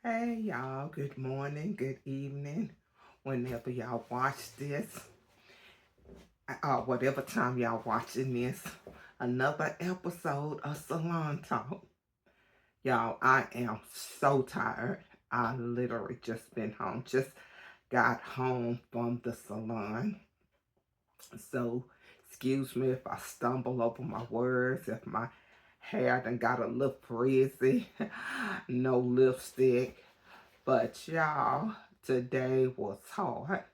Hey y'all, good morning, good evening, whenever y'all watch this, whatever time y'all watching this, another episode of Salon Talk. Y'all, I am so tired. I literally just been home, just got home from the salon. So, excuse me if I stumble over my words, if my hair done got a little frizzy, no lipstick. But y'all, today was hard.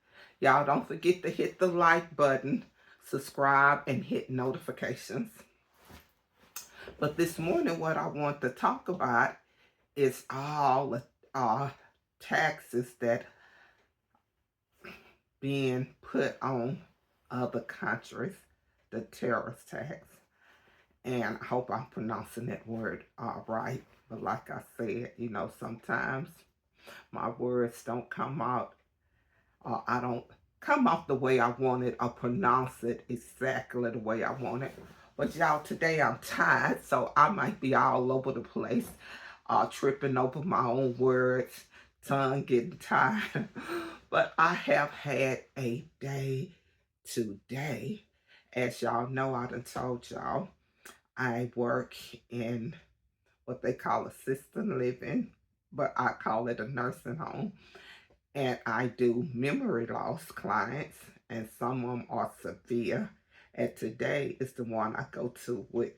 Y'all don't forget to hit the like button, subscribe, and hit notifications. But this morning, what I want to talk about is all the taxes that being put on other countries, the terrorist tax. And I hope I'm pronouncing that word all right. But like I said, sometimes my words don't come out, or I don't come off the way I want it, or pronounce it exactly the way I want it. But y'all, today I'm tired, so I might be all over the place, tripping over my own words, tongue getting tired. But I have had a day today. As y'all know, I done told y'all, I work in what they call assisted living, but I call it a nursing home. And I do memory loss clients, and some of them are severe. And today is the one I go to with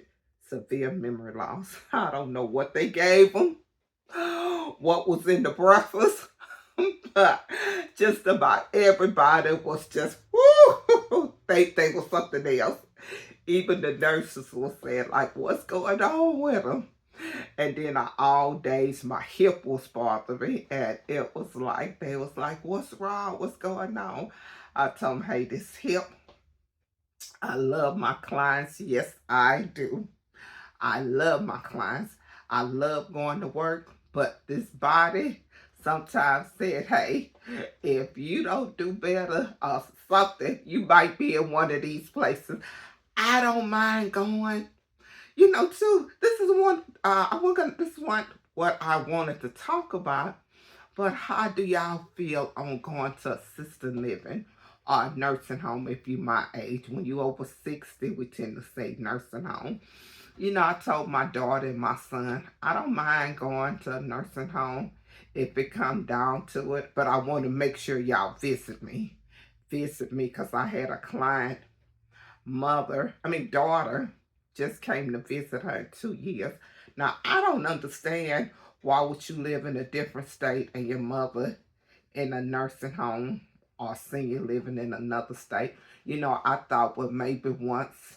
severe memory loss. I don't know what they gave them, what was in the breakfast, but just about everybody was just, woo, they was something else. Even the nurses were saying, like, what's going on with them? And then all days my hip was bothering me, and it was like, they was like, what's wrong? What's going on? I told them, hey, this hip, I love my clients. Yes, I do. I love my clients. I love going to work, but this body sometimes said, hey, if you don't do better or something, you might be in one of these places. I don't mind going. Too, this is one this is what I wanted to talk about. But how do y'all feel on going to assisted living or nursing home if you my age? When you over 60, we tend to say nursing home. I told my daughter and my son, I don't mind going to a nursing home if it come down to it, but I want to make sure y'all visit me. Visit me, because I had a client daughter just came to visit her in 2 years. Now, I don't understand, why would you live in a different state and your mother in a nursing home or senior living in another state? I thought, well, maybe once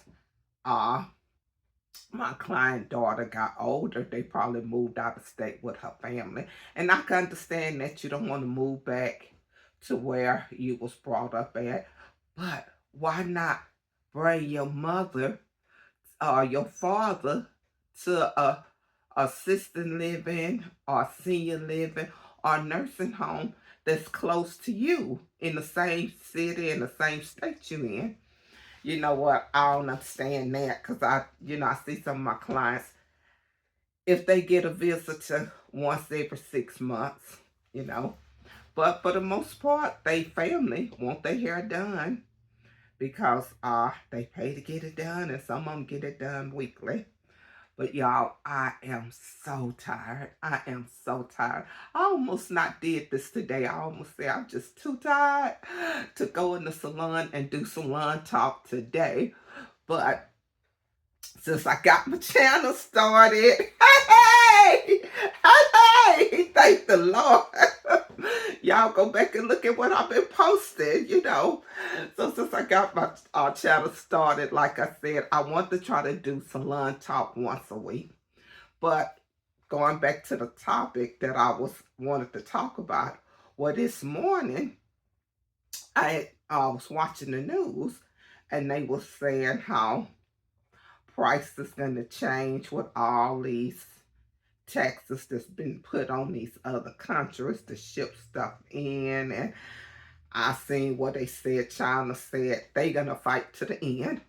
uh my client daughter got older, they probably moved out of state with her family. And I can understand that you don't want to move back to where you was brought up at. But why not bring your mother or your father to a assisted living or senior living or nursing home that's close to you, in the same city, in the same state you in? You know what? I don't understand that, because I see some of my clients, if they get a visitor once every 6 months, you know. But for the most part, they family want their hair done, because they pay to get it done, and some of them get it done weekly. But y'all, I am so tired. I am so tired. I almost not did this today. I almost said I'm just too tired to go in the salon and do salon talk today. But since I got my channel started, hey, thank the Lord. Y'all go back and look at what I've been posting. So since I got my channel started, like I said, I want to try to do salon talk once a week. But going back to the topic that I wanted to talk about, well, this morning I was watching the news, and they were saying how price is going to change with all these taxes that's been put on these other countries to ship stuff in. And I seen what they said. China said they gonna fight to the end.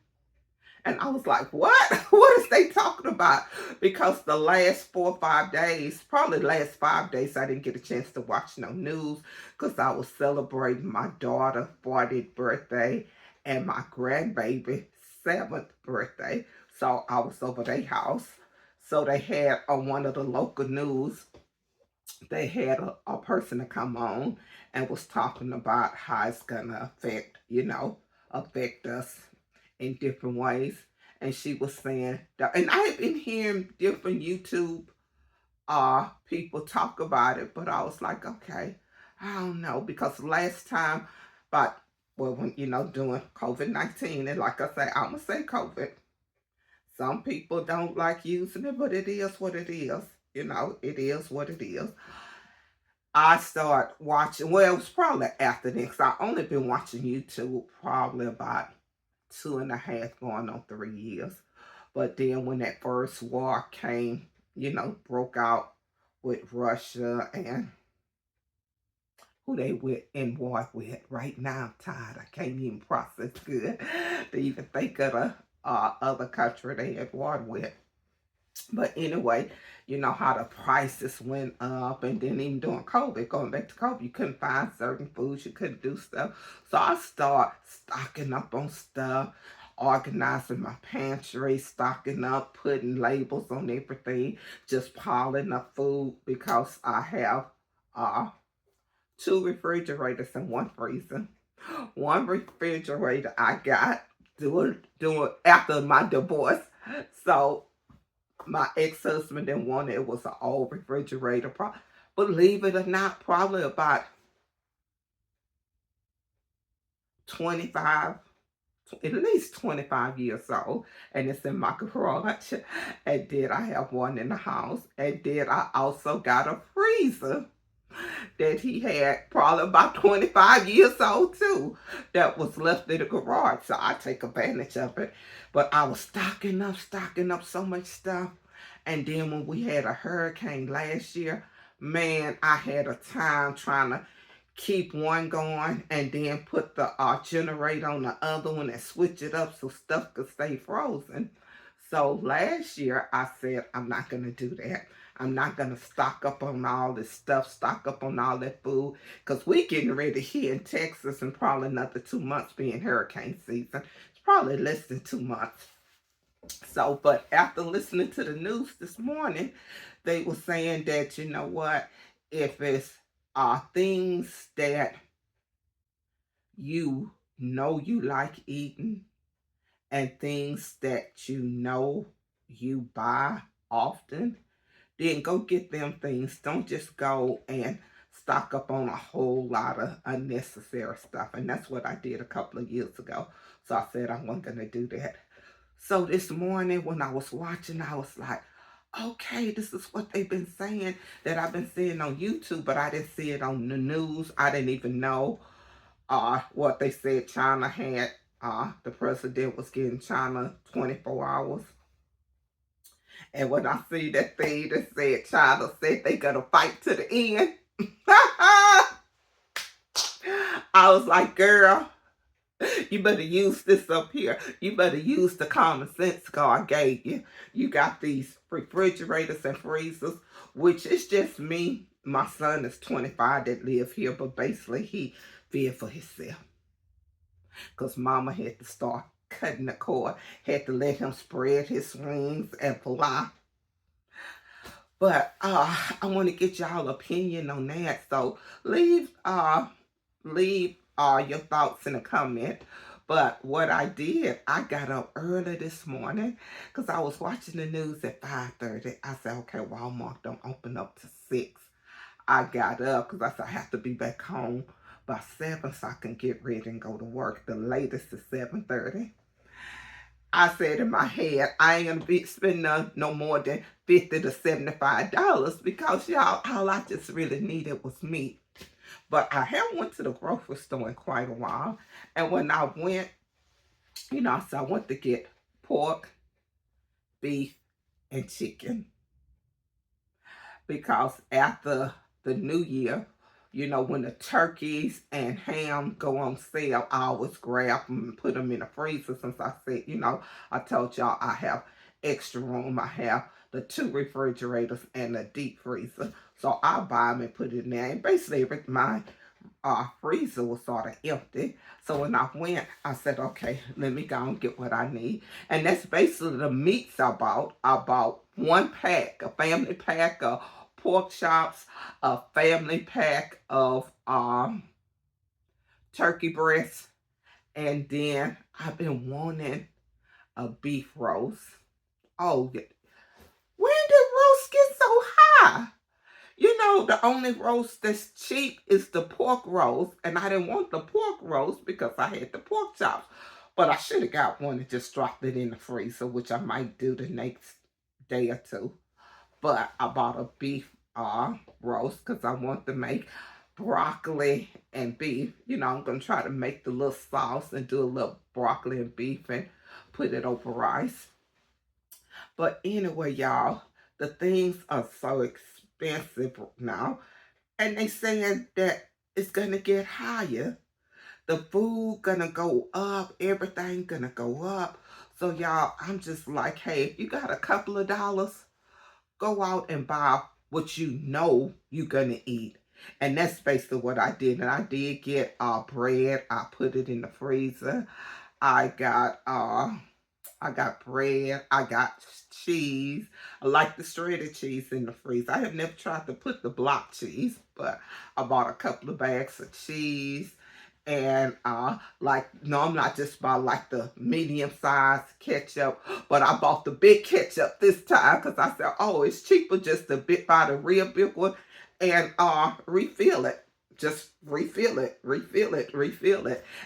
And I was like, what? What was they talking about? Because the last 4 or 5 days, probably the last 5 days, I didn't get a chance to watch no news because I was celebrating my daughter's 40th birthday and my grandbaby's 7th birthday. So I was over their house. So they had on one of the local news, they had a person to come on and was talking about how it's gonna affect, affect us in different ways. And she was saying that, and I've been hearing different YouTube people talk about it, but I was like, okay, I don't know, because last time, but well, when doing COVID-19, and like I say, I'm gonna say COVID. Some people don't like using it, but it is what it is. It is what it is. I start watching, well, it was probably after this, 'cause I only been watching YouTube probably about 2.5 going on 3 years. But then when that first war came, broke out with Russia and who they went in war with right now, I'm tired. I can't even process good to even think of the other country they had war with. But anyway, you know how the prices went up, and then even during COVID, going back to COVID, you couldn't find certain foods, you couldn't do stuff. So I start stocking up on stuff, organizing my pantry, stocking up, putting labels on everything, just piling up food because I have 2 refrigerators and 1 freezer. One refrigerator I got doing after my divorce. So my ex-husband didn't want it. It was an old refrigerator. Believe it or not, probably about 25, at least 25 years old. And it's in my garage. And then I have one in the house. And then I also got a freezer that he had probably about 25 years old too, that was left in the garage. So I take advantage of it. But I was stocking up so much stuff. And then when we had a hurricane last year, man, I had a time trying to keep one going and then put the generator on the other one and switch it up so stuff could stay frozen. So last year I said, I'm not going to do that. I'm not going to stock up on all this stuff, stock up on all that food, because we getting ready here in Texas and probably another 2 months being hurricane season. It's probably less than 2 months. So, but after listening to the news this morning, they were saying that, you know what, if it's things that you like eating and things that you buy often, then go get them things. Don't just go and stock up on a whole lot of unnecessary stuff. And that's what I did a couple of years ago. So I said I wasn't going to do that. So this morning when I was watching, I was like, okay, this is what they've been saying that I've been seeing on YouTube, but I didn't see it on the news. I didn't even know what they said China had. The president was giving China 24 hours. And when I see that thing that said China said they gonna fight to the end, I was like, girl, you better use this up here. You better use the common sense God gave you. You got these refrigerators and freezers, which is just me. My son is 25 that live here, but basically he fed for himself. Because mama had to start cutting the cord, had to let him spread his wings and fly. But I want to get y'all opinion on that. So leave your thoughts in a comment. But what I did, I got up early this morning because I was watching the news at 5:30. I said, okay, Walmart don't open up to 6. I got up because I said I have to be back home by 7 so I can get ready and go to work. The latest is 7:30. I said in my head, I ain't gonna be spending no more than $50 to $75 because y'all, all I just really needed was meat. But I haven't went to the grocery store in quite a while. And when I went, so I went to get pork, beef, and chicken. Because after the new year, when the turkeys and ham go on sale, I always grab them and put them in the freezer since I said, I told y'all I have extra room. I have the 2 refrigerators and the deep freezer. So I buy them and put it in there. And basically, my freezer was sort of empty. So when I went, I said, okay, let me go and get what I need. And that's basically the meats I bought. I bought 1 pack, a family pack of pork chops, a family pack of turkey breast, and then I've been wanting a beef roast. Oh, when did roast get so high? You know, the only roast that's cheap is the pork roast, and I didn't want the pork roast because I had the pork chops. But I should have got one and just dropped it in the freezer, which I might do the next day or two. But I bought a beef roast because I want to make broccoli and beef. You know, I'm going to try to make the little sauce and do a little broccoli and beef and put it over rice. But anyway, y'all, the things are so expensive now. And they saying that it's going to get higher. The food going to go up. Everything going to go up. So, y'all, I'm just like, hey, if you got a couple of dollars, go out and buy what you know you're going to eat. And that's basically what I did. And I did get bread. I put it in the freezer. I got bread. I got cheese. I like the shredded cheese in the freezer. I have never tried to put the block cheese, but I bought a couple of bags of cheese. And normally I just buy like the medium size ketchup, but I bought the big ketchup this time because I said, oh, it's cheaper just to buy the real big one and refill it. Just refill it.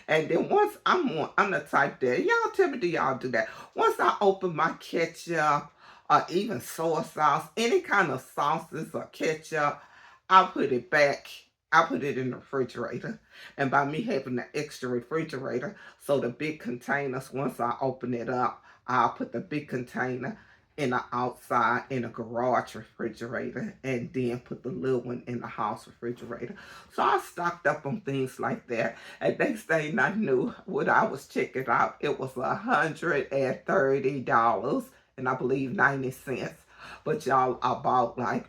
And then once I'm the type that, y'all tell me, do y'all do that? Once I open my ketchup or even soy sauce, any kind of sauces or ketchup, I put it back. I put it in the refrigerator. And by me having the extra refrigerator, so the big containers, once I open it up, I'll put the big container in the outside in a garage refrigerator and then put the little one in the house refrigerator. So I stocked up on things like that. And next thing I knew, when I was checking out, it was $130 and I believe 90 cents. But y'all, I bought like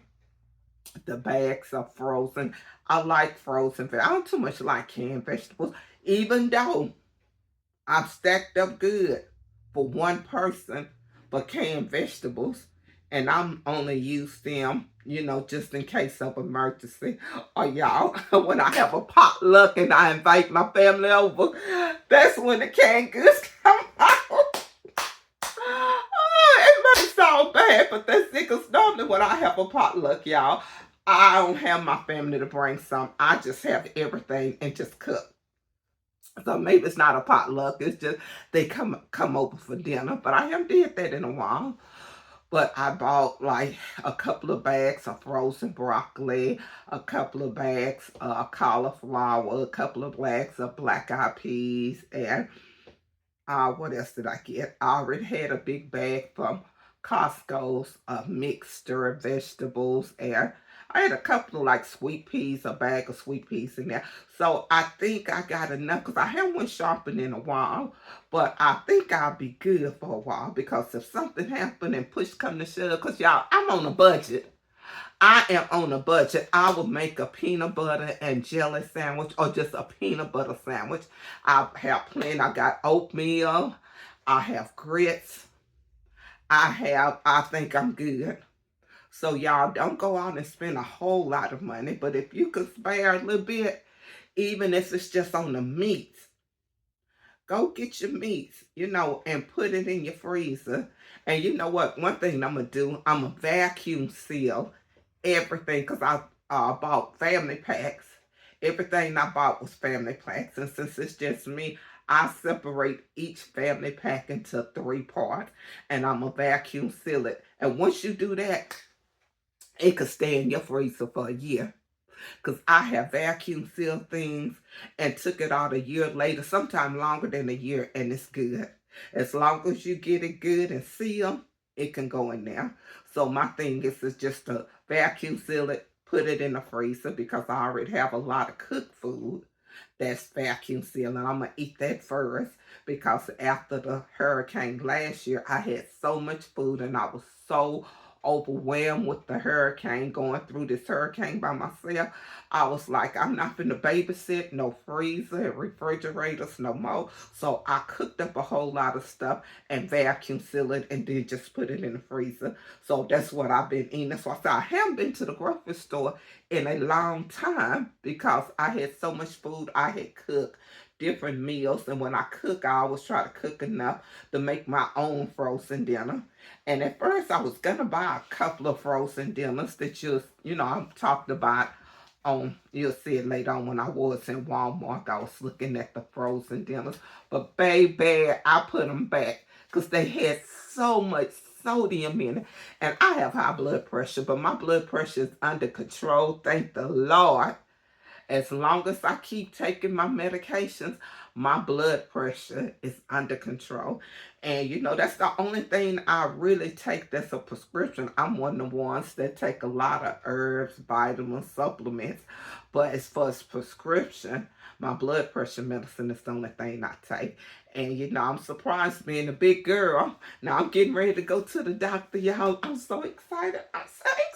the bags are frozen. I like frozen vegetables. I don't too much like canned vegetables, even though I'm stacked up good for one person for canned vegetables. And I'm only use them, you know, just in case of emergency. Or y'all, when I have a potluck and I invite my family over, that's when the canned goods come out. It might sound bad, but that's because normally when I have a potluck, y'all, I don't have my family to bring some. I just have everything and just cook. So maybe it's not a potluck. It's just they come over for dinner. But I haven't did that in a while. But I bought like a couple of bags of frozen broccoli, a couple of bags of cauliflower, a couple of bags of black-eyed peas, and what else did I get? I already had a big bag from Costco's mixture of vegetables, and I had a couple of like sweet peas, a bag of sweet peas in there. So I think I got enough because I haven't went shopping in a while, but I think I'll be good for a while because if something happened and push come to shove, because y'all, I'm on a budget. I am on a budget. I will make a peanut butter and jelly sandwich or just a peanut butter sandwich. I have plenty. I got oatmeal. I have grits. I think I'm good. So y'all don't go out and spend a whole lot of money. But if you can spare a little bit, even if it's just on the meats, go get your meats, you know, and put it in your freezer. And you know what? One thing I'm going to do, I'm going to vacuum seal everything because I bought family packs. Everything I bought was family packs. And since it's just me, I separate each family pack into 3 parts. And I'm going to vacuum seal it. And once you do that, it could stay in your freezer for a year. Because I have vacuum sealed things and took it out a year later, sometime longer than a year, and it's good. As long as you get it good and seal, it can go in there. So my thing is just to vacuum seal it, put it in the freezer because I already have a lot of cooked food. that's vacuum sealing. I'm going to eat that first because after the hurricane last year, I had so much food and I was so overwhelmed with the hurricane, going through this hurricane by myself. I was like, I'm not going to babysit, no freezer and refrigerators no more. So I cooked up a whole lot of stuff and vacuum seal it and then just put it in the freezer. So that's what I've been eating. So I said, I haven't been to the grocery store in a long time because I had so much food I had cooked different meals, and when I cook I always try to cook enough to make my own frozen dinner. And at first I was gonna buy a couple of frozen dinners that I'm talking about on, you'll see it later on when I was in Walmart. I was looking at the frozen dinners, but baby, I put them back because they had so much sodium in it. And I have high blood pressure, but my blood pressure is under control, thank the Lord. As long as I keep taking my medications, my blood pressure is under control. And that's the only thing I really take that's a prescription. I'm one of the ones that take a lot of herbs, vitamins, supplements. But as far as prescription, my blood pressure medicine is the only thing I take. And I'm surprised being a big girl. Now I'm getting ready to go to the doctor, y'all. I'm so excited. I'm so excited.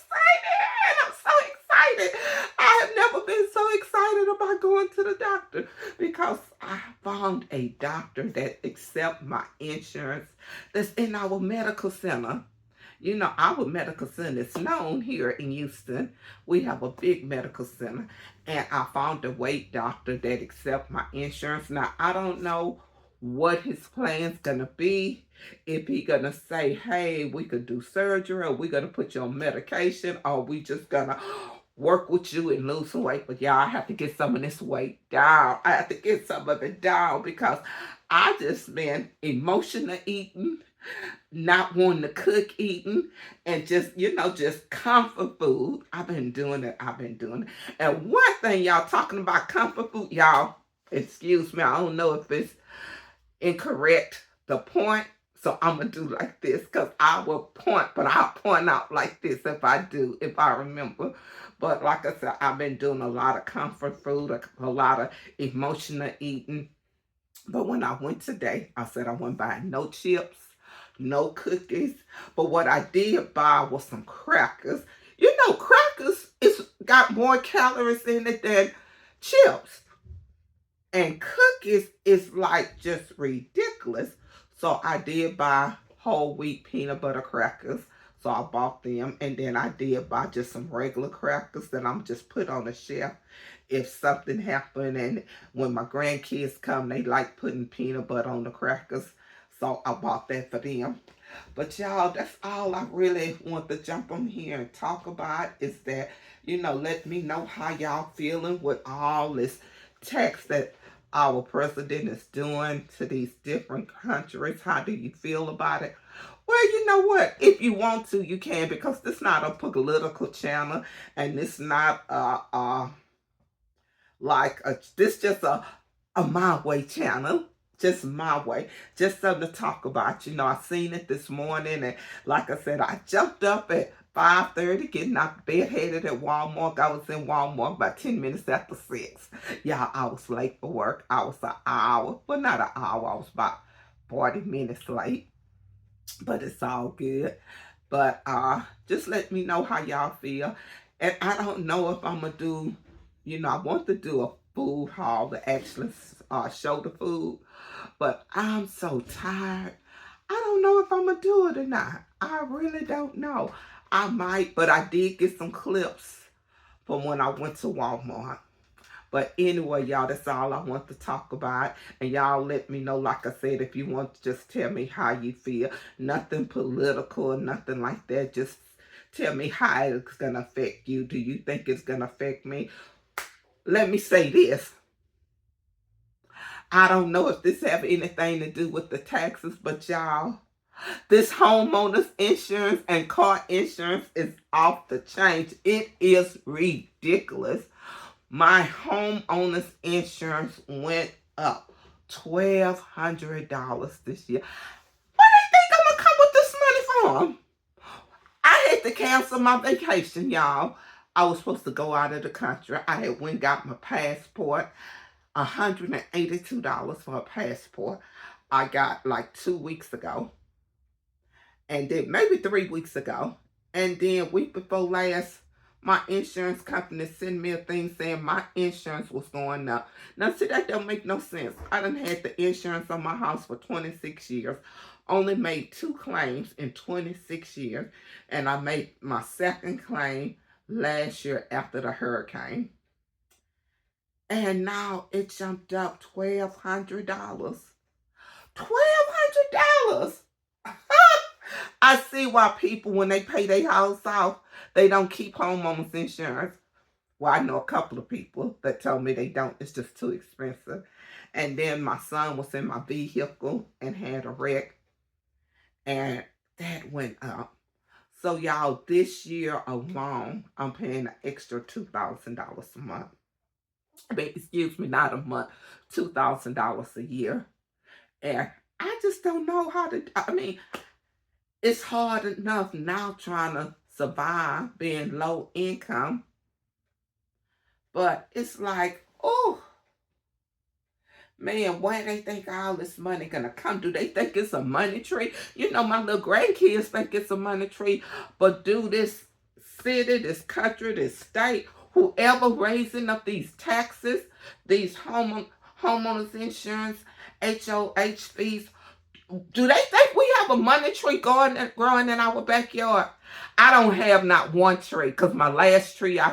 I'm so excited. I have never been so excited about going to the doctor because I found a doctor that accepts my insurance that's in our medical center. Our medical center is known here in Houston. We have a big medical center. And I found a weight doctor that accepts my insurance. Now, I don't know what his plan's gonna be. If he gonna say, hey, we could do surgery, or we gonna put you on medication, or we just gonna work with you and lose some weight. But y'all, I have to get some of this weight down. I have to get some of it down because I just been emotional eating, not wanting to cook eating, and just comfort food. I've been doing it. And one thing, y'all, talking about comfort food, y'all, excuse me, I don't know if it's incorrect, the point. So I'm going to do like this because I will point, but I'll point out like this if I remember. But like I said, I've been doing a lot of comfort food, a lot of emotional eating. But when I went today, I said I wouldn't buy no chips, no cookies. But what I did buy was some crackers. Crackers got more calories in it than chips. And cookies is like just ridiculous. So I did buy whole wheat peanut butter crackers. So I bought them. And then I did buy just some regular crackers that I'm just put on the shelf. If something happened and when my grandkids come, they like putting peanut butter on the crackers. So I bought that for them. But y'all, that's all I really want to jump on here and talk about is that, let me know how y'all feeling with all this text that our president is doing to these different countries. How do you feel about it? Well, you know what? If you want to, you can, because this is not a political channel, and it's not this just a my way channel. Just my way. Just something to talk about. I seen it this morning, and like I said, I jumped up at 5:30, getting out of bed, headed at Walmart. I was in Walmart about 10 minutes after 6. Y'all, I was late for work. I was an hour. Well, not an hour. I was about 40 minutes late. But it's all good. But just let me know how y'all feel. And I don't know if I'm going to do, I want to do a food haul to actually show the food. But I'm so tired. I don't know if I'm going to do it or not. I really don't know. I might, but I did get some clips from when I went to Walmart. But anyway, y'all, that's all I want to talk about. And y'all let me know, like I said, if you want to just tell me how you feel. Nothing political or nothing like that. Just tell me how it's going to affect you. Do you think it's going to affect me? Let me say this. I don't know if this have anything to do with the taxes, but y'all, this homeowner's insurance and car insurance is off the chain. It is ridiculous. My homeowner's insurance went up $1,200 this year. Where do you think I'm going to come with this money from? I had to cancel my vacation, y'all. I was supposed to go out of the country. I had went and got my passport. $182 for a passport. I got like 2 weeks ago. And then maybe 3 weeks ago. And then week before last, my insurance company sent me a thing saying my insurance was going up. Now, see, that don't make no sense. I done had the insurance on my house for 26 years. Only made 2 claims in 26 years. And I made my second claim last year after the hurricane. And now it jumped up $1,200. $1,200! I see why people, when they pay their house off, they don't keep homeowners insurance. Well, I know a couple of people that told me they don't. It's just too expensive. And then my son was in my vehicle and had a wreck. And that went up. So, y'all, this year alone, I'm paying an extra $2,000 a month. Excuse me, not a month, $2,000 a year. And I just don't know how to, it's hard enough now trying to survive being low income. But it's like, oh, man, where they think all this money gonna come? Do they think it's a money tree? You know, my little grandkids think it's a money tree. But do this city, this country, this state, whoever raising up these taxes, these homeowners insurance, HOH fees, do they think we have a money tree growing in our backyard? I don't have not one tree, because my last tree, I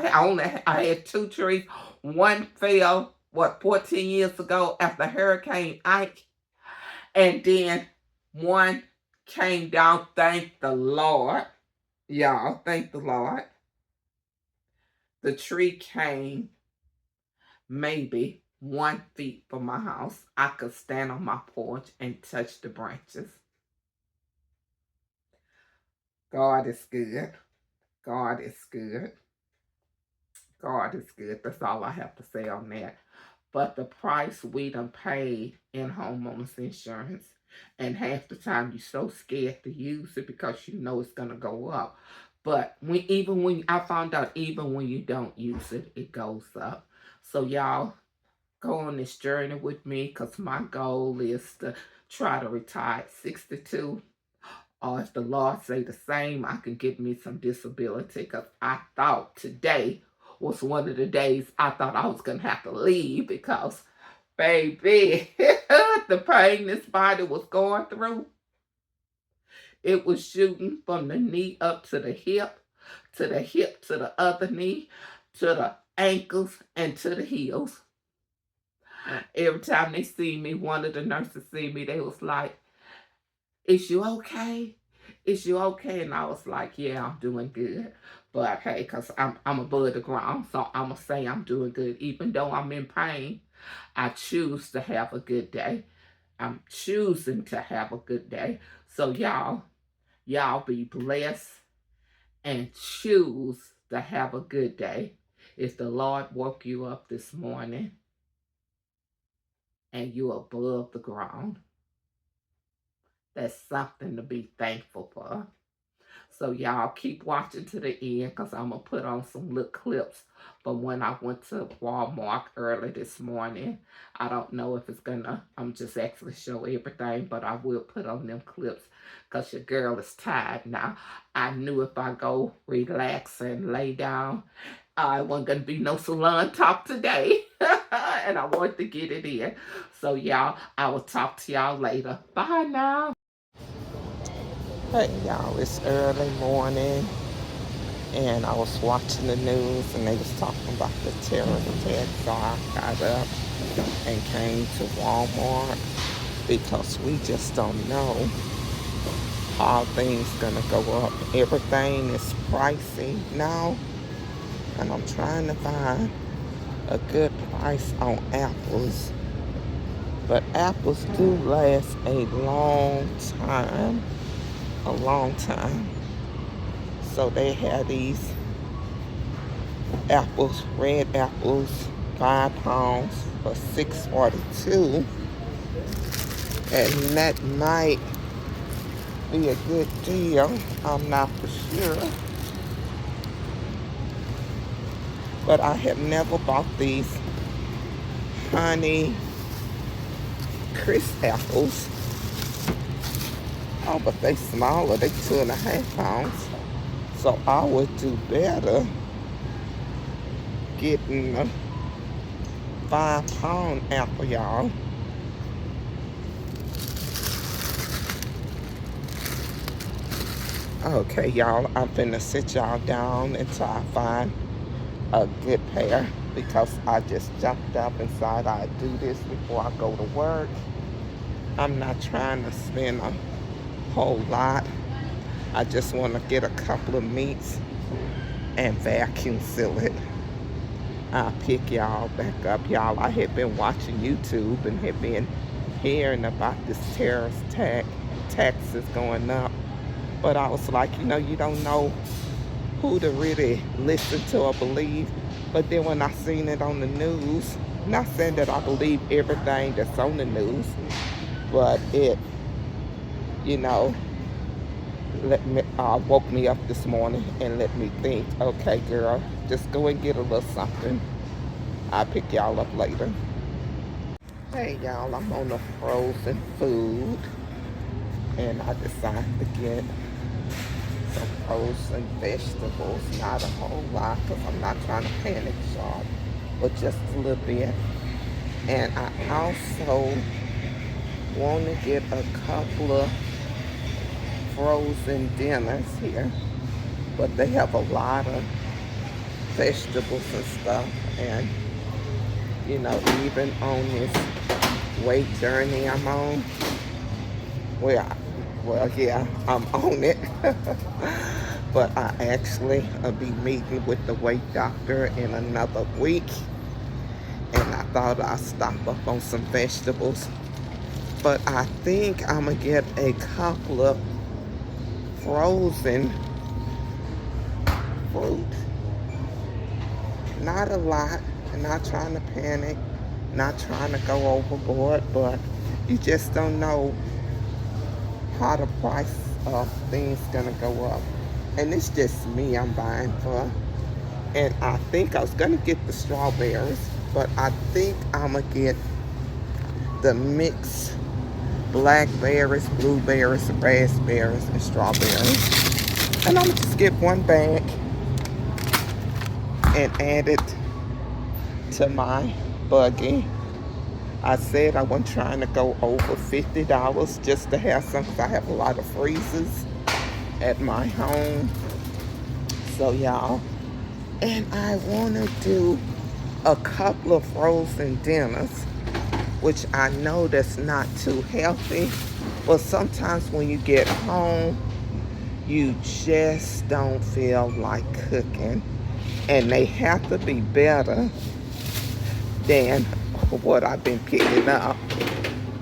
had 2 trees. One fell, 14 years ago after Hurricane Ike. And then one came down, thank the Lord. Y'all, thank the Lord. The tree came maybe 1 feet from my house. I could stand on my porch and touch the branches. God is good. God is good. God is good. That's all I have to say on that. But the price we done paid in homeowners insurance, and half the time you're so scared to use it because you know it's going to go up. But I found out even when you don't use it, it goes up. So y'all, go on this journey with me, because my goal is to try to retire at 62. Or if the Lord say the same, I can get me some disability, because I thought today was one of the days I thought I was going to have to leave, because, baby, the pain this body was going through, it was shooting from the knee up to the hip to the other knee, to the ankles, and to the heels. Every time they see me, one of the nurses see me, they was like, is you okay? Is you okay? And I was like, yeah, I'm doing good. But hey, because I'm above the ground, so I'm going to say I'm doing good. Even though I'm in pain, I choose to have a good day. I'm choosing to have a good day. So y'all be blessed and choose to have a good day. If the Lord woke you up this morning and you're above the ground, that's something to be thankful for. So y'all keep watching to the end, because I'm going to put on some little clips from when I went to Walmart early this morning. I don't know if it's going to, I'm just actually show everything, but I will put on them clips, because your girl is tired now. I knew if I go relax and lay down, I wasn't going to be no salon talk today. And I wanted to get it in. So y'all, I will talk to y'all later. Bye now. Hey y'all, it's early morning, and I was watching the news, and they was talking about the terrorist attack, so I got up and came to Walmart, because we just don't know how things gonna go up. Everything is pricey now, and I'm trying to find a good price on apples, but apples do last a long time. So they have these apples, red apples, 5 pounds for $6.42, and that might be a good deal. I'm not for sure, but I have never bought these honey crisp apples. Oh, but they smaller. They 2.5 pounds. So I would do better getting a 5-pound apple, y'all. Okay, y'all, I'm finna sit y'all down until I find a good pair because I just jumped up and decided I'd do this before I go to work. I'm not trying to spend a whole lot. I just want to get a couple of meats and vacuum seal it. I'll pick y'all back up. Y'all, I had been watching YouTube and had been hearing about this terrorist taxes going up. But I was like, you know, you don't know who to really listen to or believe. But then when I seen it on the news, not saying that I believe everything that's on the news, but it, you know, woke me up this morning and let me think, okay, girl, just go and get a little something. I'll pick y'all up later. Hey, y'all, I'm on the frozen food, and I decided to get some frozen vegetables. Not a whole lot, because I'm not trying to panic shop, but just a little bit. And I also want to get a couple of frozen dinners here, but they have a lot of vegetables and stuff. And you know, even on this weight journey I'm on, well, yeah, I'm on it. But I actually will be meeting with the weight doctor in another week, and I thought I'd stop up on some vegetables. But I think I'm gonna get a couple of frozen fruit. Not a lot. I'm not trying to panic, not trying to go overboard, but you just don't know how the price of things gonna go up. And it's just me I'm buying for. And I think I was gonna get the strawberries, but I think I'm gonna get the mixed blackberries, blueberries, raspberries, and strawberries. And I'm gonna just get one bag and add it to my buggy. I said I wasn't trying to go over $50 just to have some, because I have a lot of freezers at my home. So y'all, and I want to do a couple of frozen dinners, which I know that's not too healthy, but sometimes when you get home, you just don't feel like cooking, and they have to be better than what I've been picking up.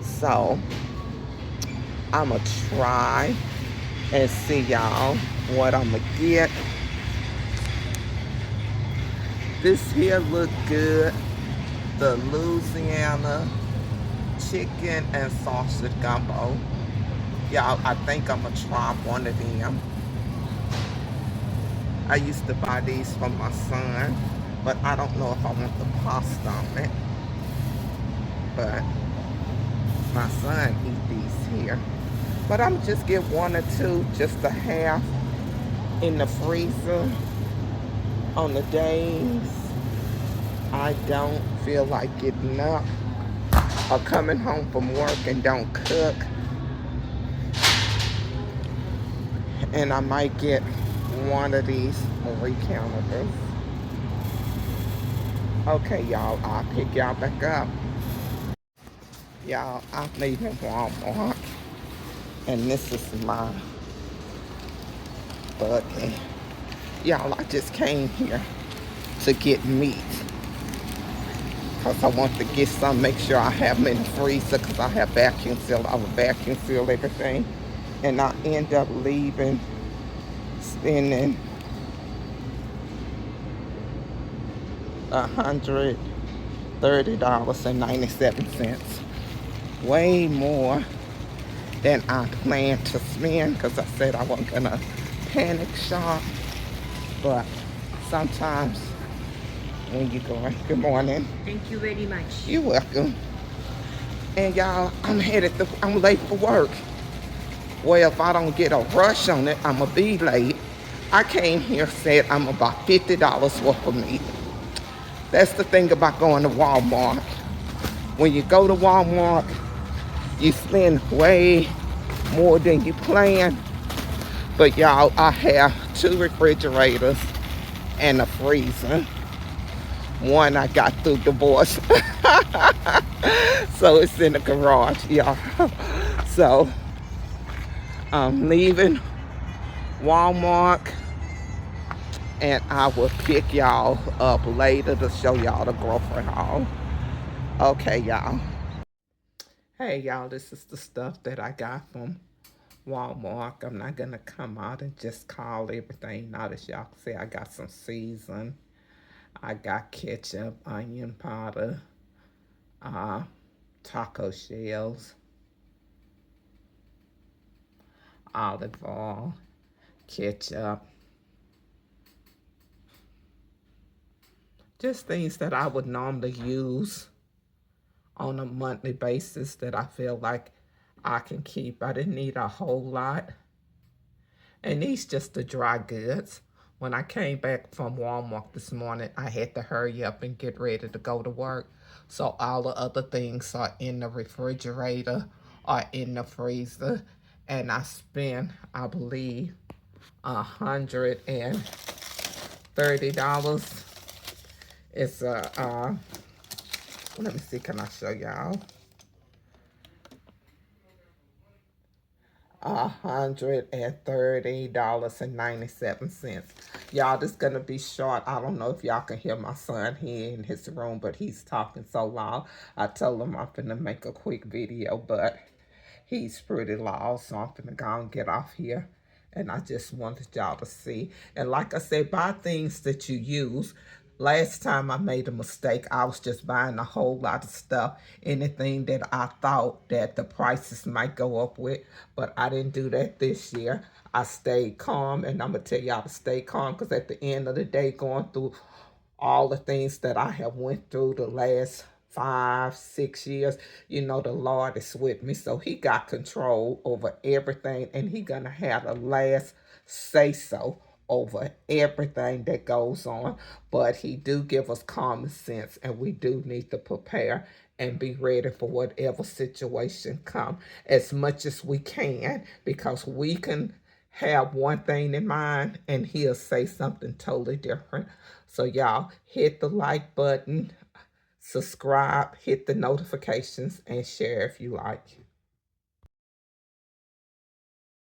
So I'm gonna try and see y'all what I'm gonna get. This here look good. The Louisiana chicken and sausage gumbo. Y'all, I think I'm gonna try one of them. I used to buy these for my son, but I don't know if I want the pasta on it. But my son eat these here. But I'm just get one or two just to have in the freezer on the days I don't feel like getting up or coming home from work and don't cook. And I might get one of these Marie Callender's. Okay, y'all, I'll pick y'all back up. Y'all, I made in Walmart, and this is my buggy. Y'all, I just came here to get meat, because I want to get some, make sure I have them in the freezer, because I have vacuum sealed. I will vacuum seal everything, and I end up leaving, spending $130.97. Way more than I planned to spend, because I said I wasn't gonna panic shop. But sometimes when you're going. Good morning. Thank you very much. You're welcome. And y'all, I'm late for work. Well, if I don't get a rush on it, I'ma be late. I came here, said I'm about $50 worth of meat. That's the thing about going to Walmart. When you go to Walmart, you spend way more than you plan. But y'all, I have 2 refrigerators and a freezer. One I got through divorce. So it's in the garage, y'all. So I'm leaving Walmart and I will pick y'all up later to show y'all the grocery haul. Okay, y'all. Hey, y'all, this is the stuff that I got from Walmart. I'm not gonna come out and just call everything out. As y'all can see, I got some season. I got ketchup, onion powder, taco shells, olive oil, ketchup. Just things that I would normally use on a monthly basis that I feel like I can keep. I didn't need a whole lot. And these just the dry goods. When I came back from Walmart this morning, I had to hurry up and get ready to go to work. So all the other things are in the refrigerator or in the freezer. And I spent, I believe, $130. It's let me see, can I show y'all? $130.97. Y'all, this gonna be short. I don't know if y'all can hear my son here in his room, but he's talking so loud. I told him I'm finna make a quick video, but he's pretty loud, so I'm finna go and get off here. And I just wanted y'all to see. And like I said, buy things that you use. Last time I made a mistake. I was just buying a whole lot of stuff. Anything that I thought that the prices might go up with. But I didn't do that this year. I stayed calm. And I'm going to tell y'all to stay calm. Because at the end of the day, going through all the things that I have went through the last 5, 6 years, you know, the Lord is with me. So he got control over everything, and he gonna have the last say so over everything that goes on. But he do give us common sense, and we do need to prepare and be ready for whatever situation come as much as we can, because we can have one thing in mind and he'll say something totally different. So y'all hit the like button, subscribe, hit the notifications, and share if you like.